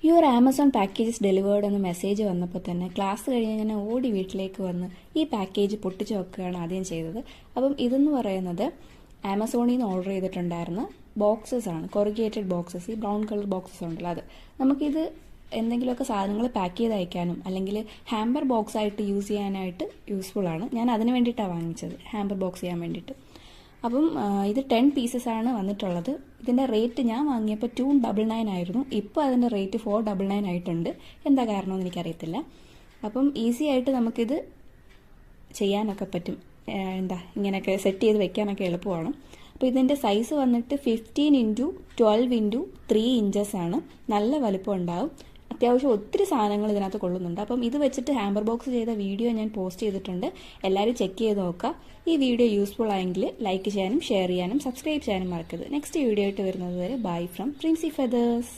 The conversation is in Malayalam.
യുവർ ആമസോൺ പാക്കേജസ് ഡെലിവേർഡ് എന്ന മെസ്സേജ് വന്നപ്പോൾ തന്നെ ക്ലാസ് കഴിഞ്ഞ് ഞാൻ ഓടി വീട്ടിലേക്ക് വന്ന് ഈ പാക്കേജ് പൊട്ടിച്ച് വെക്കുകയാണ് ആദ്യം ചെയ്തത്. അപ്പം ഇതെന്ന് പറയുന്നത് ആമസോണിൽ നിന്ന് ഓർഡർ ചെയ്തിട്ടുണ്ടായിരുന്ന ബോക്സസ് ആണ്, കൊറിഗേറ്റഡ് ബോക്സസ്, ഈ ബ്രൗൺ കളർ ബോക്സസ് ഉണ്ടല്ലോ അത്. നമുക്കിത് എന്തെങ്കിലുമൊക്കെ സാധനങ്ങൾ പാക്ക് ചെയ്ത് അയക്കാനും അല്ലെങ്കിൽ ഹാമ്പർ ബോക്സ് ആയിട്ട് യൂസ് ചെയ്യാനായിട്ട് യൂസ്ഫുൾ ആണ്. ഞാൻ അതിന് വേണ്ടിയിട്ടാണ് വാങ്ങിച്ചത്, ഹാമ്പർ ബോക്സ് ചെയ്യാൻ വേണ്ടിയിട്ട്. അപ്പം ഇത് 10 പീസസ് ആണ് വന്നിട്ടുള്ളത്. ഇതിൻ്റെ റേറ്റ് ഞാൻ വാങ്ങിയപ്പോൾ 299 ആയിരുന്നു. ഇപ്പോൾ അതിൻ്റെ റേറ്റ് 499 ആയിട്ടുണ്ട്. എന്താ കാരണമെന്ന് എനിക്കറിയത്തില്ല. അപ്പം ഈസി ആയിട്ട് നമുക്കിത് ചെയ്യാനൊക്കെ പറ്റും. ഇങ്ങനെയൊക്കെ സെറ്റ് ചെയ്ത് വെക്കാനൊക്കെ എളുപ്പമാണ്. അപ്പോൾ ഇതിൻ്റെ സൈസ് വന്നിട്ട് 15x12x3 ഇഞ്ചസ് ആണ്. നല്ല വലുപ്പം ഉണ്ടാവും. അത്യാവശ്യം ഒത്തിരി സാധനങ്ങൾ ഇതിനകത്ത് കൊള്ളുന്നുണ്ട്. അപ്പം ഇത് വെച്ചിട്ട് ഹാമ്പർ ബോക്സ് ചെയ്ത വീഡിയോ ഞാൻ പോസ്റ്റ് ചെയ്തിട്ടുണ്ട്. എല്ലാവരും ചെക്ക് ചെയ്ത് നോക്കുക. ഈ വീഡിയോ യൂസ്ഫുൾ ആയെങ്കിൽ ലൈക്ക് ചെയ്യാനും ഷെയർ ചെയ്യാനും സബ്സ്ക്രൈബ് ചെയ്യാനും മറക്കരുത്. നെക്സ്റ്റ് വീഡിയോ ആയിട്ട് വരുന്നത് വരെ ബൈ ഫ്രം പ്രിൻസി ഫെദേഴ്സ്.